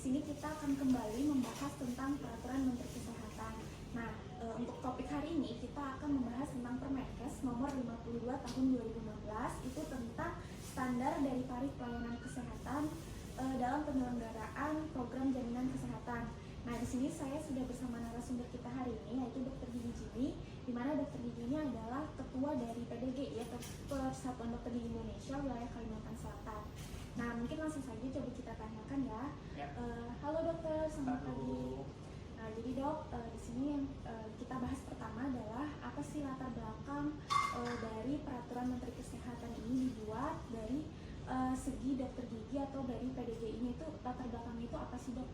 sini kita akan kembali membahas tentang peraturan Menteri Kesehatan. Nah, untuk topik hari ini kita akan membahas tentang Permenkes nomor 52 tahun 2016, itu tentang standar dari tarif pelayanan kesehatan dalam penyelenggaraan program jaminan kesehatan. Nah, di sini saya sudah bersama narasumber kita hari ini, yaitu Dr. Gigi Jimmy, di mana Dr. Gigi ini adalah ketua dari PDG, yaitu Persatuan Dokter Gigi Indonesia wilayah Kalimantan Selatan. Nah, mungkin langsung saja coba kita tanyakan ya. Halo dokter, selamat pagi. Nah, jadi dok, di sini yang kita bahas pertama adalah apa sih latar belakang dari peraturan Menteri Kesehatan ini dibuat dari segi dokter gigi atau dari PDG ini, itu latar belakang itu apa sih dok?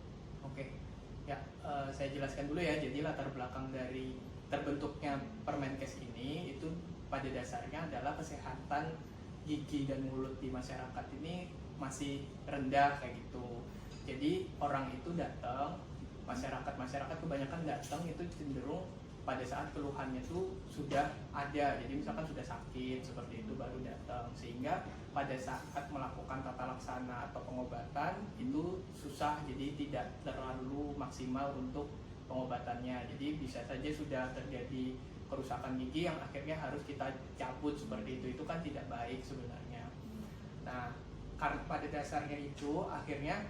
Oke, ya saya jelaskan dulu ya. Jadi latar belakang dari terbentuknya Permenkes ini itu pada dasarnya adalah kesehatan gigi dan mulut di masyarakat ini masih rendah kayak gitu. Jadi orang itu datang, masyarakat kebanyakan datang itu cenderung pada saat keluhannya itu sudah ada. Jadi misalkan sudah sakit seperti itu baru datang, sehingga pada saat melakukan tata laksana atau pengobatan itu susah, jadi tidak terlalu maksimal untuk pengobatannya. Jadi bisa saja sudah terjadi kerusakan gigi yang akhirnya harus kita cabut seperti itu kan tidak baik sebenarnya. Nah, karena pada dasarnya itu akhirnya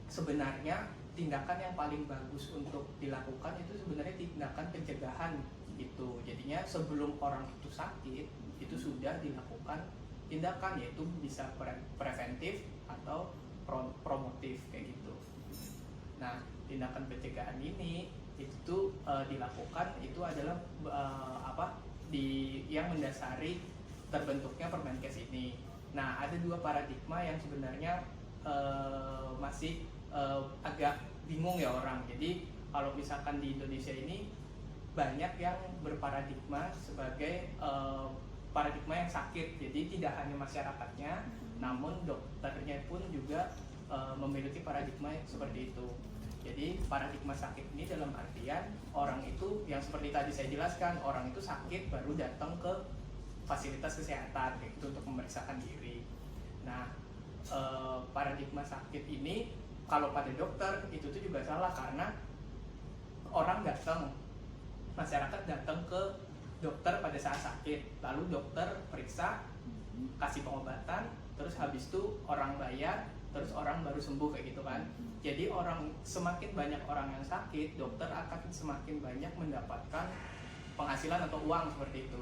sebenarnya tindakan yang paling bagus untuk dilakukan itu sebenarnya tindakan pencegahan gitu. Jadinya sebelum orang itu sakit itu sudah dilakukan tindakan, yaitu bisa preventif atau promotif kayak gitu. Nah, tindakan pencegahan ini itu dilakukan itu adalah yang mendasari terbentuknya Permenkes ini. Nah, ada dua paradigma yang sebenarnya masih agak bingung ya orang. Jadi kalau misalkan di Indonesia ini banyak yang berparadigma sebagai paradigma yang sakit. Jadi tidak hanya masyarakatnya, namun dokternya pun juga memiliki paradigma seperti itu. Jadi paradigma sakit ini dalam artian orang itu yang seperti tadi saya jelaskan, orang itu sakit baru datang ke fasilitas kesehatan gitu untuk memeriksakan diri. Nah, paradigma sakit ini kalau pada dokter itu tuh juga salah, karena orang datang, masyarakat datang ke dokter pada saat sakit, lalu dokter periksa, kasih pengobatan, terus habis itu orang bayar, terus orang baru sembuh kayak gitu kan. Jadi semakin banyak orang yang sakit, dokter akan semakin banyak mendapatkan penghasilan atau uang seperti itu.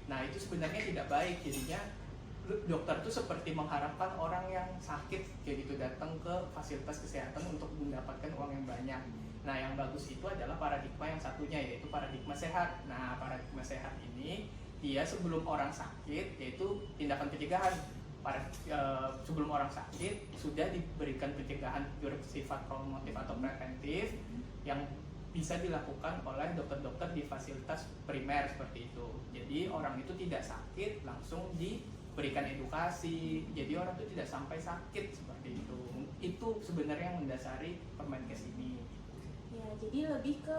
Nah, itu sebenarnya tidak baik. Jadinya dokter itu seperti mengharapkan orang yang sakit kayak gitu datang ke fasilitas kesehatan untuk mendapatkan uang yang banyak. Nah, yang bagus itu adalah paradigma yang satunya, yaitu paradigma sehat. Nah, paradigma sehat ini dia sebelum orang sakit, yaitu tindakan pencegahan. Sebelum orang sakit sudah diberikan pencegahan bersifat promotif atau preventif yang bisa dilakukan oleh dokter-dokter di fasilitas primer seperti itu. Jadi orang itu tidak sakit langsung diberikan edukasi, jadi orang itu tidak sampai sakit seperti itu. Itu sebenarnya yang mendasari Permenkes ini. Ya, jadi lebih ke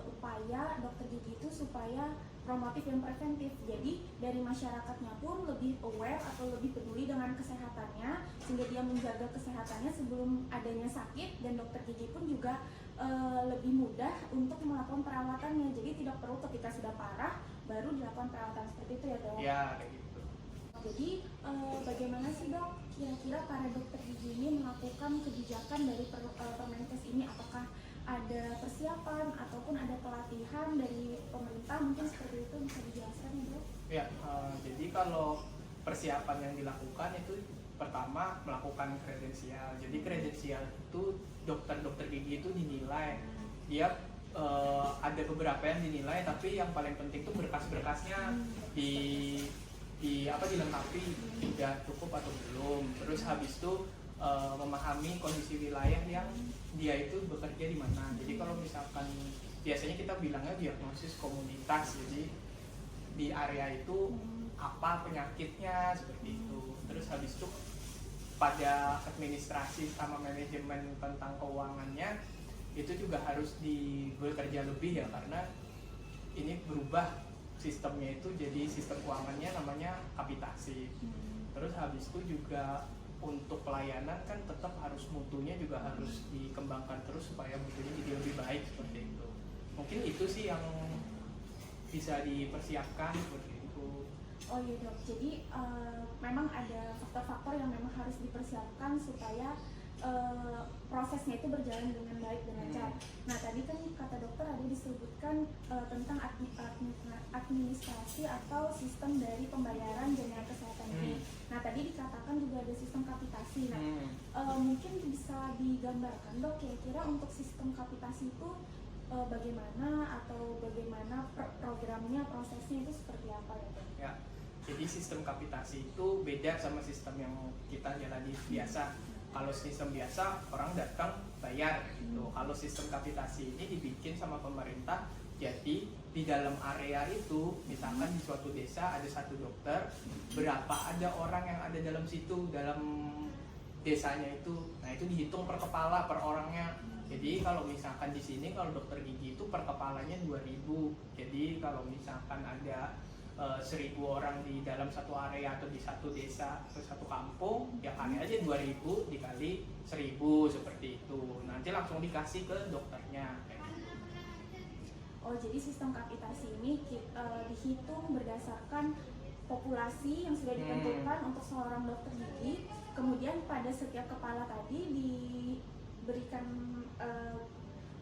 upaya dokter gigi itu supaya promotif dan preventif. Jadi dari masyarakatnya pun lebih aware atau lebih peduli dengan kesehatannya, sehingga dia menjaga kesehatannya sebelum adanya sakit, dan dokter gigi pun juga lebih mudah untuk melakukan perawatannya. Jadi tidak perlu ketika sudah parah baru dilakukan perawatan seperti itu ya dok? Ya, kayak gitu. Jadi bagaimana sih dok kira-kira para dokter gigi ini melakukan kebijakan dari Permenkes ini? Apakah ada persiapan ataupun ada pelatihan dari pemerintah, mungkin seperti itu bisa dijelaskan ya dok? Ya, jadi kalau persiapan yang dilakukan itu pertama melakukan kredensial. Jadi kredensial itu dokter-dokter gigi itu dinilai. Dia ada beberapa yang dinilai, tapi yang paling penting itu berkas-berkasnya dilengkapi, sudah cukup atau belum. Terus habis itu memahami kondisi wilayah yang dia itu bekerja di mana. Jadi kalau misalkan biasanya kita bilangnya diagnosis komunitas, jadi di area itu apa penyakitnya seperti itu. Terus habis itu pada administrasi sama manajemen tentang keuangannya itu juga harus bekerja lebih ya, karena ini berubah sistemnya itu, jadi sistem keuangannya namanya kapitasi. Terus habis itu juga untuk pelayanan kan tetap harus mutunya juga harus dikembangkan terus supaya mutunya jadi lebih baik seperti itu. Mungkin itu sih yang bisa dipersiapkan seperti itu. Oh iya dok, jadi memang ada faktor-faktor yang memang harus dipersiapkan supaya prosesnya itu berjalan dengan baik dan lancar. Nah tadi kan kata dokter ada disebutkan tentang administrasi atau sistem dari pembayaran jaminan kesehatan ini. Nah tadi dikatakan juga ada sistem kapitasi. Nah mungkin bisa digambarkan dok kira-kira untuk sistem kapitasi itu bagaimana atau bagaimana programnya, prosesnya itu seperti apa ya dok? Ya, jadi sistem kapitasi itu beda sama sistem yang kita jalani biasa. Kalau sistem biasa orang datang bayar gitu. Kalau sistem kapitasi ini dibikin sama pemerintah, jadi di dalam area itu misalkan di suatu desa ada satu dokter, berapa ada orang yang ada dalam situ, dalam desanya itu. Nah itu dihitung per kepala, per orangnya. Jadi kalau misalkan di sini kalau dokter gigi itu per kepalanya 2.000. Jadi kalau misalkan ada 1.000 orang di dalam satu area atau di satu desa atau satu kampung, ya kali aja 2.000 dikali 1.000 seperti itu. Nanti langsung dikasih ke dokternya. Oh jadi sistem kapitasi ini dihitung berdasarkan populasi yang sudah ditentukan untuk seorang dokter gigi. Kemudian pada setiap kepala tadi diberikan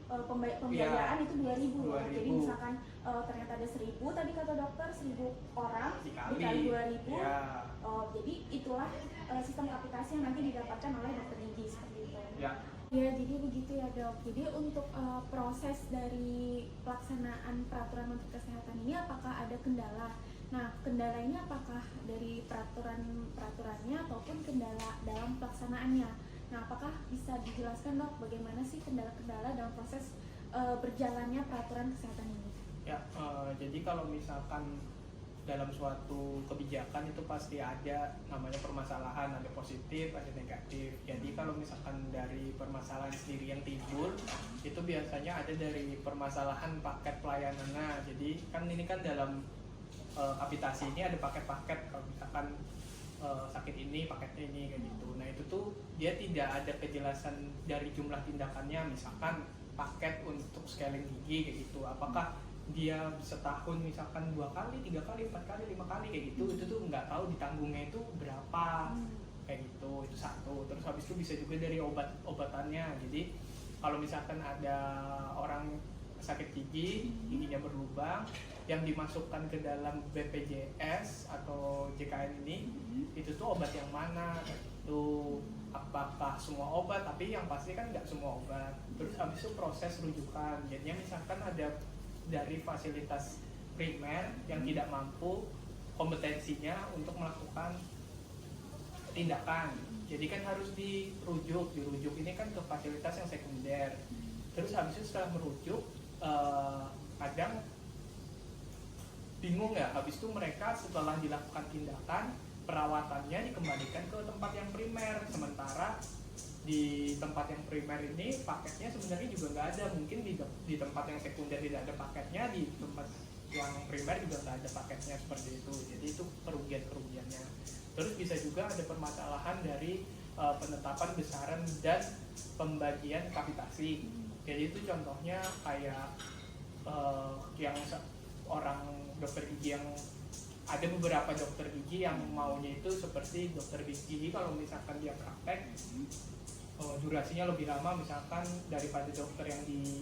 pembiayaan itu 2.000. Jadi misalkan ternyata ada 1.000 tadi kata dokter, 1.000 orang dikali 2.000. Ya. Jadi itulah sistem kapitasi yang nanti didapatkan oleh dokter gigi seperti itu. Ya. Ya jadi begitu ya dok. Jadi untuk proses dari pelaksanaan peraturan Menteri Kesehatan ini apakah ada kendala? Nah kendala ini apakah dari peraturannya ataupun kendala dalam pelaksanaannya? Nah, apakah bisa dijelaskan dok bagaimana sih kendala-kendala dalam proses berjalannya peraturan kesehatan ini? Ya, jadi kalau misalkan dalam suatu kebijakan itu pasti ada namanya permasalahan, ada positif, ada negatif. Jadi kalau misalkan dari permasalahan sendiri yang timbul, itu biasanya ada dari permasalahan paket pelayanannya. Jadi kan ini kan dalam kapitasi ini ada paket-paket, kalau misalkan sakit ini paketnya ini kayak gitu. Nah itu tuh dia tidak ada kejelasan dari jumlah tindakannya, misalkan paket untuk scaling gigi kayak gitu, apakah dia setahun misalkan 2 kali, 3 kali, 4 kali, 5 kali kayak gitu, itu tuh nggak tahu ditanggungnya itu berapa kayak gitu. Itu satu. Terus habis itu bisa juga dari obatannya. Jadi kalau misalkan ada orang sakit gigi, giginya berlubang, yang dimasukkan ke dalam BPJS atau JKN ini, itu tuh obat yang mana? Itu apakah semua obat? Tapi yang pasti kan nggak semua obat. Terus habis itu proses rujukan. Jadinya misalkan ada dari fasilitas primer yang tidak mampu kompetensinya untuk melakukan tindakan. Jadi kan harus dirujuk ini kan ke fasilitas yang sekunder. Terus habis itu setelah merujuk, kadang bingung ya, habis itu mereka setelah dilakukan tindakan, perawatannya dikembalikan ke tempat yang primer. Sementara di tempat yang primer ini paketnya sebenarnya juga nggak ada. Mungkin di tempat yang sekunder tidak ada paketnya, di tempat yang primer juga nggak ada paketnya, seperti itu. Jadi itu kerugiannya. Terus bisa juga ada permasalahan dari penetapan besaran dan pembagian kapitasi. Jadi itu contohnya kayak yang orang dokter gigi yang ada beberapa dokter gigi yang maunya itu seperti dokter gigi kalau misalkan dia praktek durasinya lebih lama, misalkan daripada dokter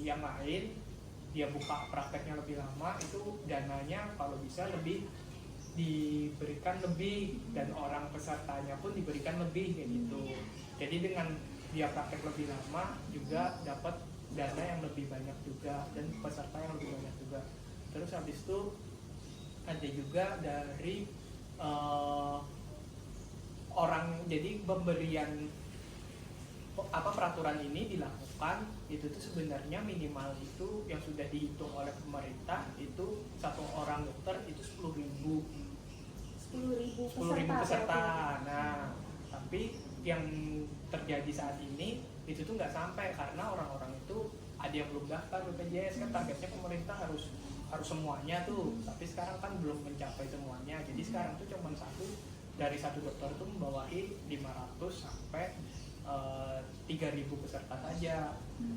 yang lain, dia buka prakteknya lebih lama, itu dananya kalau bisa lebih diberikan lebih, dan orang pesertanya pun diberikan lebih kayak gitu. Jadi dengan dia praktek lebih lama juga dapat dana yang lebih banyak juga dan peserta yang lebih banyak juga. Terus habis itu ada juga dari orang, jadi pemberian peraturan ini dilakukan itu tuh sebenarnya minimal itu yang sudah dihitung oleh pemerintah itu satu orang dokter itu 10.000 peserta. Nah tapi yang terjadi saat ini itu tuh nggak sampai karena orang-orang itu ada yang belum daftar BPJS. Kan targetnya pemerintah harus semuanya tuh, tapi sekarang kan belum mencapai semuanya. Jadi sekarang tuh cuma dari satu dokter itu membawahi 500 sampai 3.000 peserta saja.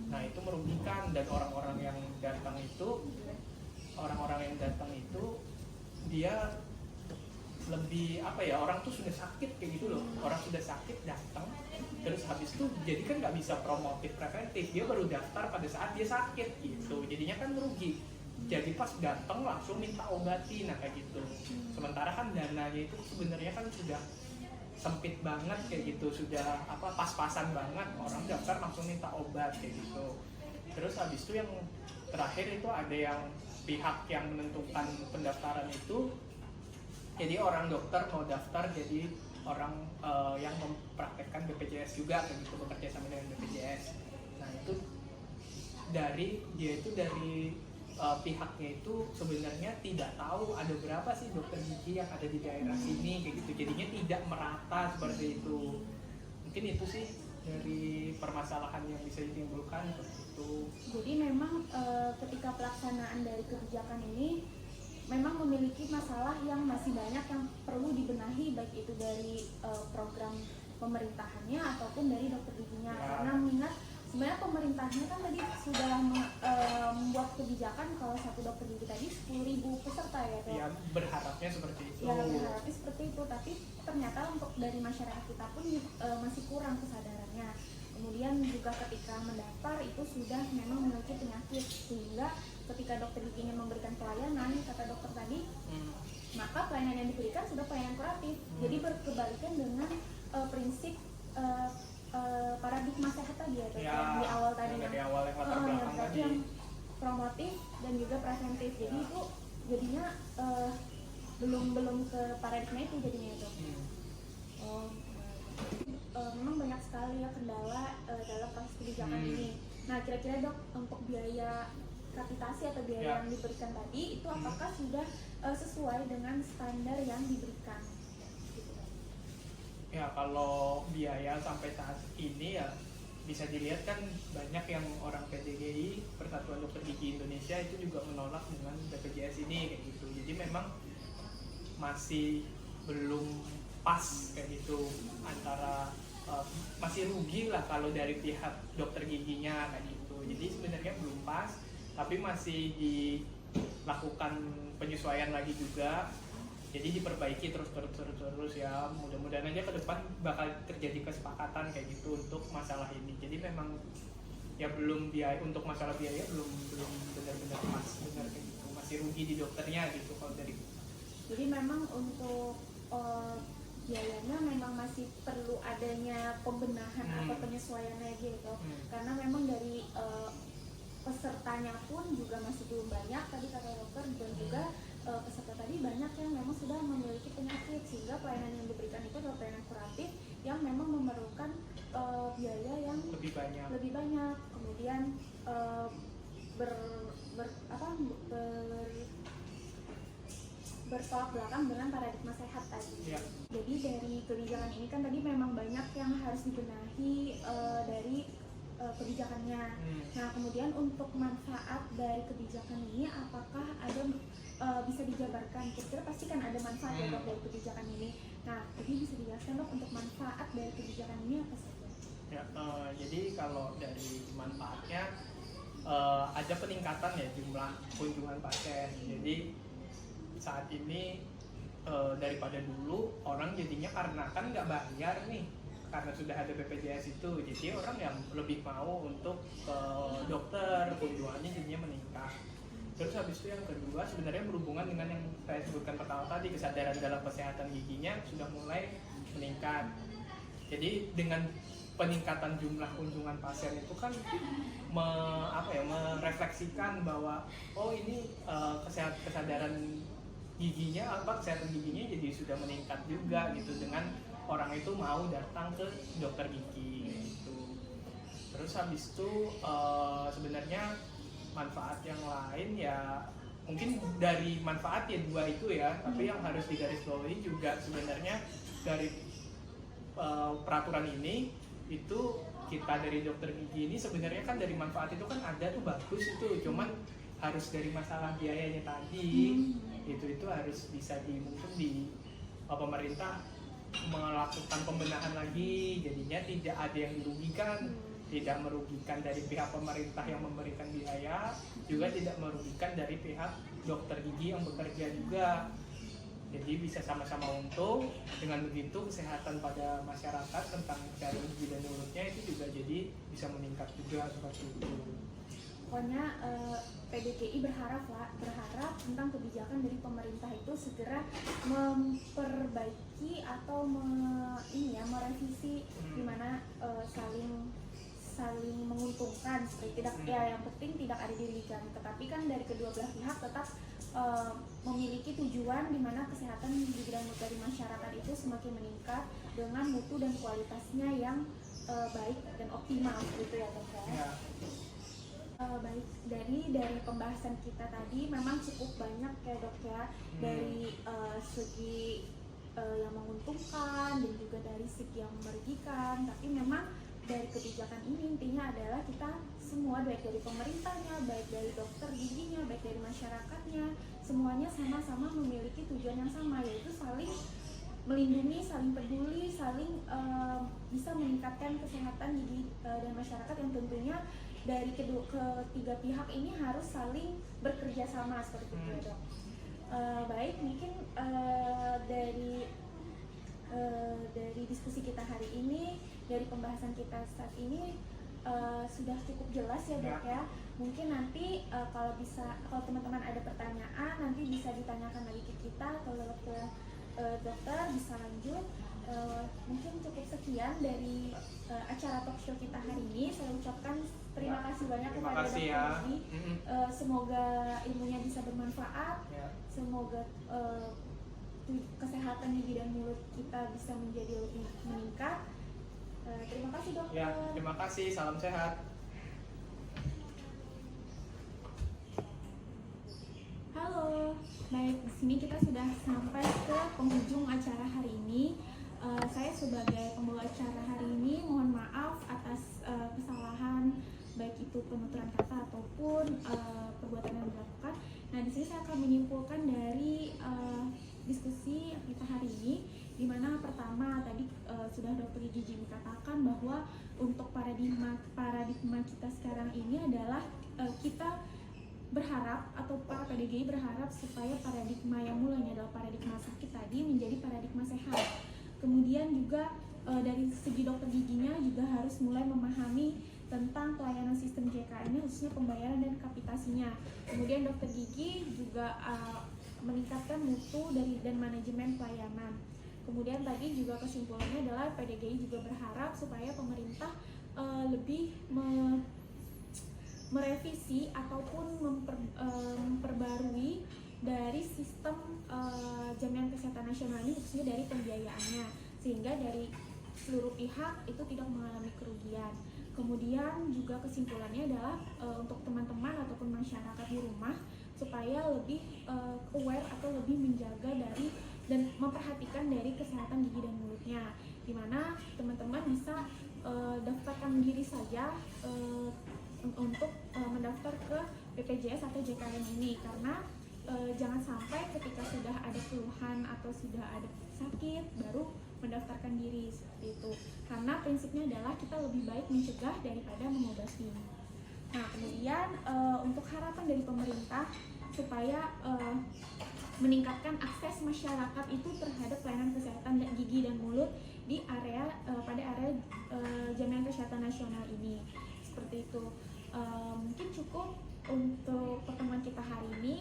Nah itu merugikan, dan orang-orang yang datang itu dia lebih apa ya, orang tuh sudah sakit kayak gitu loh, orang sudah sakit datang terus habis itu jadi kan nggak bisa promotif preventif, dia baru daftar pada saat dia sakit gitu, jadinya kan merugi. Jadi pas datang langsung minta obati, nah kayak gitu. Sementara kan dananya itu sebenarnya kan sudah sempit banget kayak gitu, sudah apa pas-pasan banget, orang daftar langsung minta obat kayak gitu. Terus habis itu yang terakhir itu ada yang pihak yang menentukan pendaftaran itu, jadi orang dokter mau daftar jadi orang yang mempraktekkan BPJS juga kayak gitu, bekerja sama dengan BPJS. Nah itu dari pihaknya itu sebenarnya tidak tahu ada berapa sih dokter gigi yang ada di daerah sini kayak gitu, jadinya tidak merata seperti itu. Mungkin itu sih dari permasalahan yang bisa ditimbulkan seperti itu. Jadi memang ketika pelaksanaan dari kebijakan ini memang memiliki masalah yang masih banyak yang perlu dibenahi, baik itu dari program pemerintahannya ataupun dari dokter giginya. Karena mengingat sebenarnya pemerintahnya kan tadi sudah membuat kebijakan kalau satu dokter gigi tadi 10.000 peserta ya, Dok? Ya berharapnya seperti itu. Ya berharapnya seperti itu, tapi ternyata untuk dari masyarakat kita pun masih kurang kesadarannya. Kemudian juga ketika mendaftar itu sudah memang memiliki penyakit, sehingga ketika dokter giginya memberikan pelayanan, kata dokter tadi, maka pelayanan yang diberikan sudah pelayanan kuratif. Jadi berkebalikan dengan prinsip paradigma sehat tadi ya, yang di awal tadi, yang latar belakang tadi, yang promotif dan juga preventif. Jadi itu jadinya belum ke paradigma itu jadinya itu. Memang banyak sekali ya kendala dalam proses kebijakan ini. Nah kira-kira Dok, untuk biaya kapitasi atau biaya yang diberikan tadi itu apakah sudah sesuai dengan standar yang diberikan? Ya kalau biaya sampai saat ini ya bisa dilihat kan banyak yang orang PDGI, Persatuan Dokter Gigi Indonesia, itu juga menolak dengan BPJS ini kayak gitu. Jadi memang masih belum pas kayak gitu, antara masih rugi lah kalau dari pihak dokter giginya kayak gitu. Jadi sebenarnya belum pas, tapi masih dilakukan penyesuaian lagi juga. Jadi diperbaiki terus ya. Mudah-mudahan aja ke depan bakal terjadi kesepakatan kayak gitu untuk masalah ini. Jadi memang ya belum biaya, untuk masalah biaya belum benar-benar pas, benar kayak gitu. Masih rugi di dokternya gitu kalau dari. Jadi memang untuk biayanya memang masih perlu adanya pembenahan atau penyesuaiannya gitu. Karena memang dari pesertanya pun juga masih belum banyak tadi kata dokter, dan juga peserta tadi banyak yang memang sudah memiliki penyakit, sehingga pelayanan yang diberikan itu adalah pelayanan kuratif yang memang memerlukan biaya yang lebih banyak. Kemudian bertolak belakang dengan paradigma sehat tadi. Ya. Jadi dari kebijakan ini kan tadi memang banyak yang harus dibenahi dari kebijakannya. Nah kemudian untuk manfaat dari kebijakan ini apakah ada bisa dijabarkan? Kira-kira pasti kan ada manfaat ya Dok dari kebijakan ini. Nah jadi bisa dijelaskan Dok untuk manfaat dari kebijakan ini apa saja? Ya, jadi kalau dari manfaatnya ada peningkatan ya jumlah kunjungan pasien. Jadi saat ini daripada dulu orang jadinya karena kan nggak bayar nih, karena sudah ada BPJS itu, jadi orang yang lebih mau untuk ke dokter, kunjungannya jadinya meningkat. Terus habis itu yang kedua sebenarnya berhubungan dengan yang saya sebutkan pertama tadi, kesadaran dalam kesehatan giginya sudah mulai meningkat. Jadi dengan peningkatan jumlah kunjungan pasien itu kan merefleksikan bahwa oh ini kesadaran giginya, kesehatan giginya jadi sudah meningkat juga gitu, dengan orang itu mau datang ke dokter gigi gitu. Terus habis itu sebenarnya manfaat yang lain ya mungkin dari manfaat ya dua itu ya, tapi yang harus digarisbawahi juga sebenarnya dari peraturan ini itu kita dari dokter gigi ini sebenarnya kan dari manfaat itu kan ada tuh bagus itu, cuman harus dari masalah biayanya tadi itu harus bisa mungkin di pemerintah melakukan pembenahan lagi, jadinya tidak ada yang dirugikan, tidak merugikan dari pihak pemerintah yang memberikan biaya, juga tidak merugikan dari pihak dokter gigi yang bekerja juga. Jadi bisa sama-sama untung. Dengan begitu kesehatan pada masyarakat tentang kesehatan gigi dan mulutnya itu juga jadi bisa meningkat juga seperti itu. Pokoknya PDGI berharap tentang kebijakan dari pemerintah itu segera memperbaiki atau merevisi di mana saling menguntungkan, seperti tidak ya, yang penting tidak ada dirugikan. Tetapi kan dari kedua belah pihak tetap memiliki tujuan di mana kesehatan gigi dan mulut dari masyarakat itu semakin meningkat dengan mutu dan kualitasnya yang baik dan optimal, gitu ya Dok ya. Baik, dari pembahasan kita tadi memang cukup banyak ya Dok ya, dari segi yang menguntungkan dan juga dari segi yang merugikan. Tapi memang dari kebijakan ini intinya adalah kita semua, baik dari pemerintahnya, baik dari dokter giginya, baik dari masyarakatnya, semuanya sama-sama memiliki tujuan yang sama, yaitu saling melindungi, saling peduli, saling bisa meningkatkan kesehatan gigi dan masyarakat, yang tentunya dari ketiga pihak ini harus saling bekerja sama seperti itu Dok. Baik, mungkin dari diskusi kita hari ini, dari pembahasan kita saat ini sudah cukup jelas ya Dok ya. Mungkin nanti kalau teman-teman ada pertanyaan nanti bisa ditanyakan lagi ke kita atau lewat ke dokter bisa lanjut. Mungkin cukup sekian dari acara talk show kita hari ini. Saya ucapkan terima kasih banyak kepada Dokter Gigi. Semoga ilmunya bisa bermanfaat. Semoga kesehatan gigi dan mulut kita bisa menjadi lebih meningkat. Terima kasih Dokter. Ya, terima kasih. Salam sehat. Halo, baik, di sini kita sudah sampai ke penghujung acara hari ini. Saya sebagai pembawa acara hari ini mohon maaf atas kesalahan, baik itu penuturan kata ataupun perbuatan yang dilakukan. Nah, di sini saya akan menyimpulkan dari diskusi kita hari ini, di mana pertama tadi sudah Dr. Gigi katakan bahwa untuk paradigma kita sekarang ini adalah kita berharap, atau para PDGI berharap supaya paradigma yang mulanya adalah paradigma sakit tadi menjadi paradigma sehat. Kemudian juga dari segi dokter giginya juga harus mulai memahami tentang pelayanan sistem JKN, khususnya pembayaran dan kapitasinya. Kemudian dokter gigi juga meningkatkan mutu dan manajemen pelayanan. Kemudian tadi juga kesimpulannya adalah PDGI juga berharap supaya pemerintah lebih merevisi ataupun memperbarui dari sistem jaminan kesehatan nasional ini, khususnya dari pembiayaannya, sehingga dari seluruh pihak itu tidak mengalami kerugian. Kemudian juga kesimpulannya adalah untuk teman-teman ataupun masyarakat di rumah supaya lebih aware atau lebih menjaga dari dan memperhatikan dari kesehatan gigi dan mulutnya, dimana teman-teman bisa daftarkan diri saja untuk mendaftar ke BPJS atau JKN ini, karena jangan sampai ketika sudah ada keluhan atau sudah ada sakit baru mendaftarkan diri seperti itu, karena prinsipnya adalah kita lebih baik mencegah daripada mengobati. Nah, kemudian untuk harapan dari pemerintah supaya meningkatkan akses masyarakat itu terhadap pelayanan kesehatan gigi dan mulut di pada area jaminan kesehatan nasional ini, seperti itu. Mungkin cukup untuk pertemuan kita hari ini.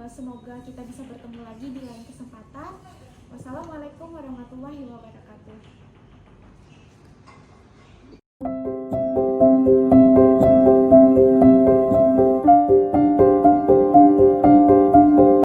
Semoga kita bisa bertemu lagi di lain kesempatan. Wassalamualaikum warahmatullahi wabarakatuh.